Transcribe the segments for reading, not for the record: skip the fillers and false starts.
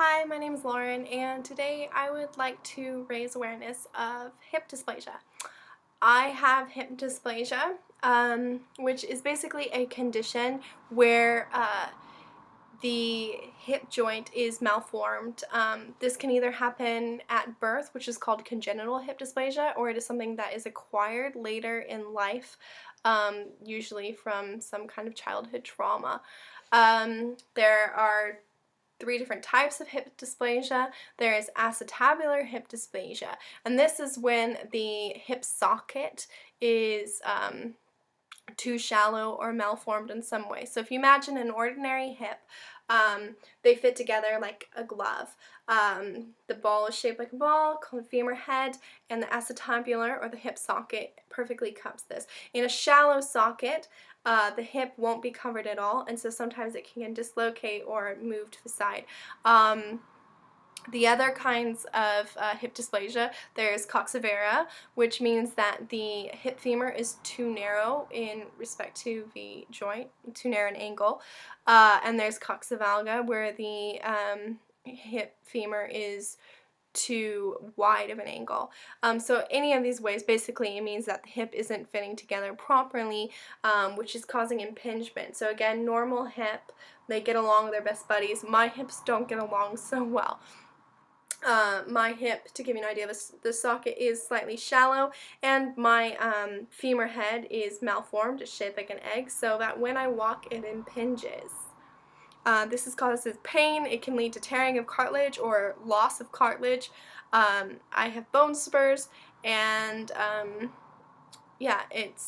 Hi, my name is Lauren, and today I would like to raise awareness of hip dysplasia. I have hip dysplasia, which is basically a condition where the hip joint is malformed. This can either happen at birth, which is called congenital hip dysplasia, or it is something that is acquired later in life, usually from some kind of childhood trauma. There are three different types of hip dysplasia. There is acetabular hip dysplasia, and this is when the hip socket is too shallow or malformed in some way. So if you imagine an ordinary hip, they fit together like a glove. The ball is shaped like a ball called femur head, and the acetabular or the hip socket perfectly cups this. In a shallow socket, the hip won't be covered at all, and so sometimes it can dislocate or move to the side. The other kinds of hip dysplasia, there's coxavera, which means that the hip femur is too narrow in respect to the joint, too narrow an angle. And there's coxavalga, where the hip femur is too wide of an angle. So any of these ways, basically it means that the hip isn't fitting together properly, which is causing impingement. So again, normal hip, they get along, they're best buddies. My hips don't get along so well. My hip, to give you an idea, the socket is slightly shallow, and my femur head is malformed. It's shaped like an egg, so that when I walk, it impinges. This causes pain. It can lead to tearing of cartilage or loss of cartilage. I have bone spurs, and yeah, it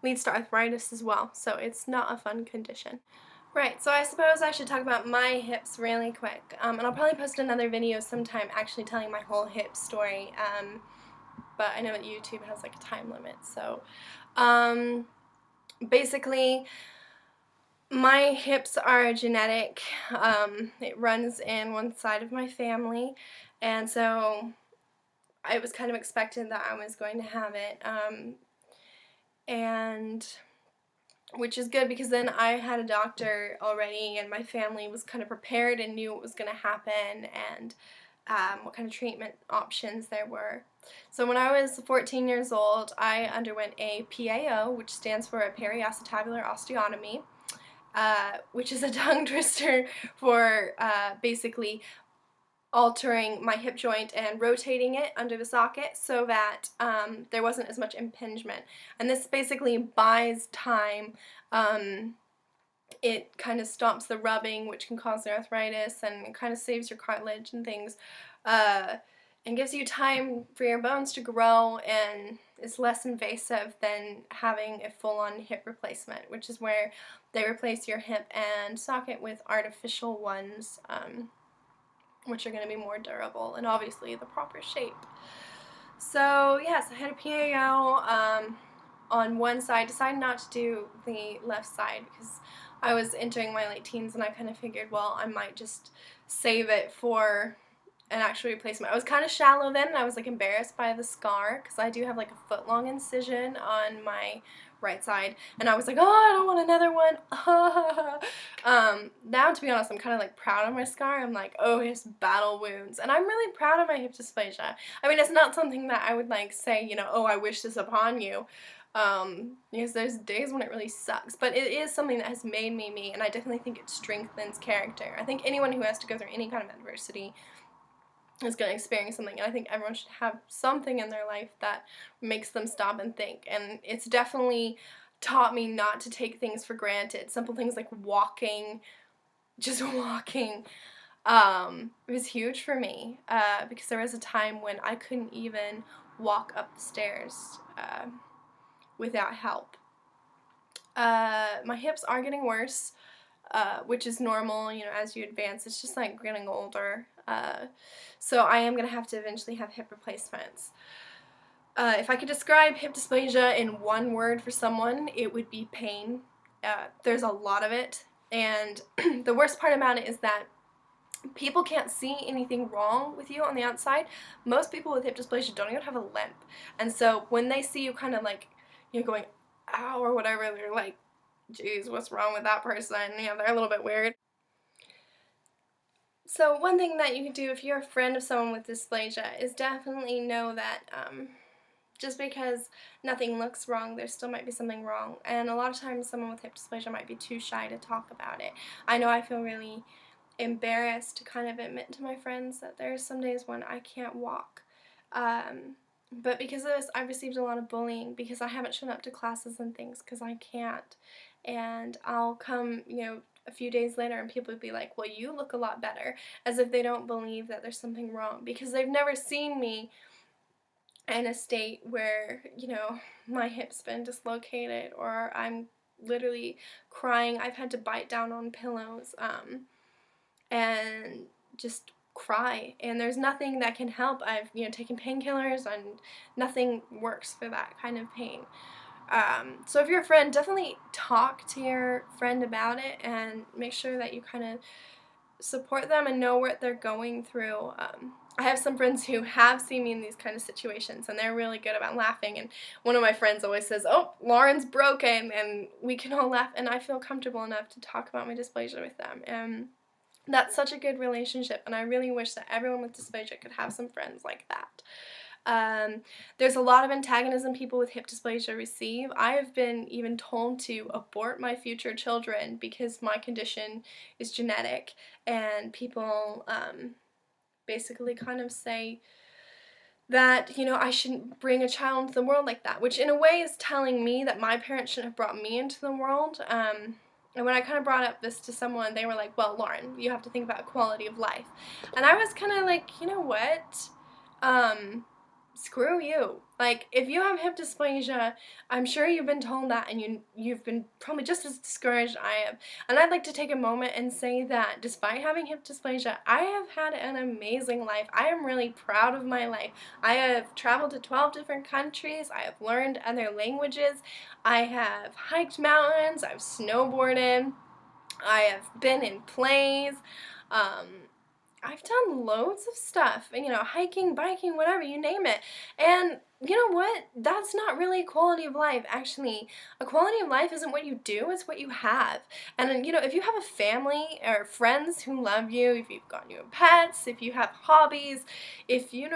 leads to arthritis as well, so it's not a fun condition. Right, so I suppose I should talk about my hips really quick, and I'll probably post another video sometime actually telling my whole hip story, but I know that YouTube has like a time limit, so basically my hips are genetic. It runs in one side of my family, and so I was kind of expected that I was going to have it, and which is good because then I had a doctor already, and my family was kind of prepared and knew what was going to happen, and what kind of treatment options there were. So when I was 14 years old, I underwent a PAO, which stands for a periacetabular osteotomy, which is a tongue twister for basically altering my hip joint and rotating it under the socket so that there wasn't as much impingement. And this basically buys time. It kind of stops the rubbing, which can cause arthritis, and it kind of saves your cartilage and things, and gives you time for your bones to grow, and is less invasive than having a full-on hip replacement, which is where they replace your hip and socket with artificial ones, which are going to be more durable and obviously the proper shape. So yes, I had a PAO on one side. Decided not to do the left side because I was entering my late teens, and I kind of figured, well, I might just save it for an actual replacement. I was kind of shallow then, and I was like embarrassed by the scar because I do have like a foot-long incision on my right side, and I was like, oh, I don't want another one. Now, to be honest, I'm kind of like proud of my scar. I'm like, oh, it's battle wounds, and I'm really proud of my hip dysplasia. I mean, it's not something that I would like say, you know, oh, I wish this upon you, because there's days when it really sucks, but it is something that has made me me, and I definitely think it strengthens character. I think anyone who has to go through any kind of adversity is going to experience something, and I think everyone should have something in their life that makes them stop and think, and it's definitely taught me not to take things for granted. Simple things like walking, just walking, it was huge for me, because there was a time when I couldn't even walk up the stairs without help. My hips are getting worse, which is normal, you know, as you advance. It's just like getting older. So I am going to have to eventually have hip replacements. If I could describe hip dysplasia in one word for someone, it would be pain. There's a lot of it, and the worst part about it is that people can't see anything wrong with you on the outside. Most people with hip dysplasia don't even have a limp, and so when they see you kind of like, you know, going ow or whatever, they're like, geez, what's wrong with that person? You know, they're a little bit weird. So one thing that you can do if you're a friend of someone with dysplasia is definitely know that just because nothing looks wrong, there still might be something wrong. And a lot of times someone with hip dysplasia might be too shy to talk about it. I know I feel really embarrassed to kind of admit to my friends that there's some days when I can't walk. But because of this, I've received a lot of bullying because I haven't shown up to classes and things because I can't. And I'll come, a few days later and people would be like, well, you look a lot better, as if they don't believe that there's something wrong because they've never seen me in a state where, my hip's been dislocated or I'm literally crying. I've had to bite down on pillows and just cry, and there's nothing that can help. I've taken painkillers and nothing works for that kind of pain. So if you're a friend, definitely talk to your friend about it and make sure that you kind of support them and know what they're going through. I have some friends who have seen me in these kind of situations and they're really good about laughing, and one of my friends always says, oh, Lauren's broken, and we can all laugh, and I feel comfortable enough to talk about my dysplasia with them. And that's such a good relationship, and I really wish that everyone with dysplasia could have some friends like that. There's a lot of antagonism people with hip dysplasia receive. I have been even told to abort my future children because my condition is genetic, and people basically kind of say that, I shouldn't bring a child into the world like that, which in a way is telling me that my parents shouldn't have brought me into the world. And when I kind of brought up this to someone, they were like, well, Lauren, you have to think about quality of life. And I was kind of like, you know what? Screw you. Like, if you have hip dysplasia, I'm sure you've been told that, and you've been probably just as discouraged as I am. And I'd like to take a moment and say that despite having hip dysplasia, I have had an amazing life. I am really proud of my life. I have traveled to 12 different countries. I have learned other languages. I have hiked mountains. I've snowboarded. I have been in plays. I've done loads of stuff, hiking, biking, whatever, you name it. And you know what? That's not really a quality of life, actually. A quality of life isn't what you do, it's what you have. And if you have a family or friends who love you, if you've got new pets, if you have hobbies, if you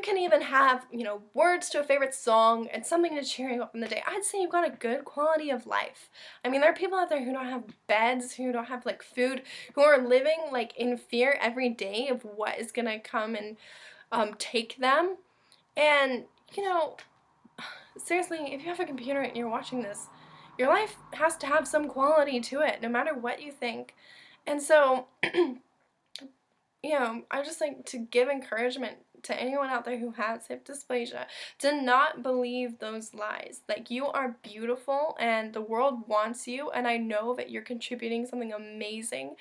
can even have, words to a favorite song and something to cheer you up in the day, I'd say you've got a good quality of life. I mean, there are people out there who don't have beds, who don't have food, who are living in fear every day of what is gonna come and take them. And seriously, if you have a computer and you're watching this, your life has to have some quality to it, no matter what you think. And so, I just like to give encouragement to anyone out there who has hip dysplasia to not believe those lies. Like, you are beautiful and the world wants you, and I know that you're contributing something amazing.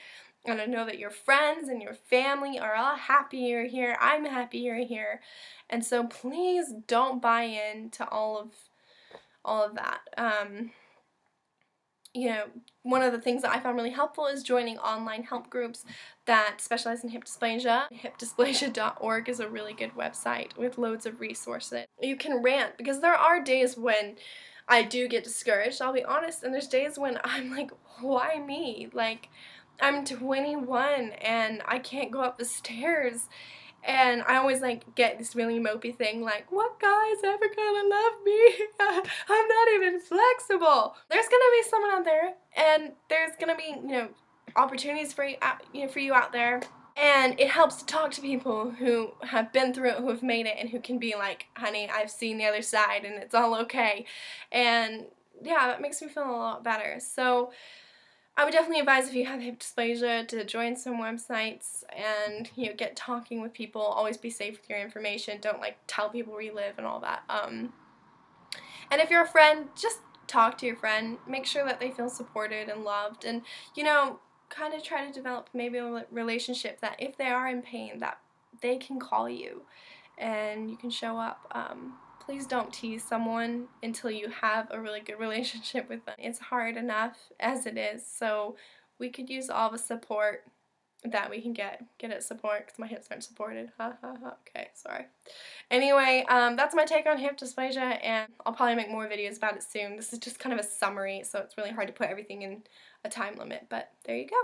And I know that your friends and your family are all happy you're here. I'm happy you're here. And so please don't buy into all of that. One of the things that I found really helpful is joining online help groups that specialize in hip dysplasia. Hipdysplasia.org is a really good website with loads of resources. You can rant, because there are days when I do get discouraged, I'll be honest, and there's days when I'm like, why me? Like, I'm 21 and I can't go up the stairs. And I always get this really mopey thing like, what guy's ever gonna love me? I'm not even flexible. There's gonna be someone out there, and there's gonna be, opportunities for you out there. And it helps to talk to people who have been through it, who have made it, and who can be like, honey, I've seen the other side and it's all okay. And yeah, that makes me feel a lot better. So I would definitely advise, if you have hip dysplasia, to join some websites and get talking with people. Always be safe with your information. Don't tell people where you live and all that. And if you're a friend, just talk to your friend. Make sure that they feel supported and loved, and kind of try to develop maybe a relationship that if they are in pain, that they can call you and you can show up. Please don't tease someone until you have a really good relationship with them. It's hard enough as it is, so we could use all the support that we can get. Get it, support, because my hips aren't supported. Ha ha ha. Okay, sorry. Anyway, that's my take on hip dysplasia, and I'll probably make more videos about it soon. This is just kind of a summary, so it's really hard to put everything in a time limit, but there you go.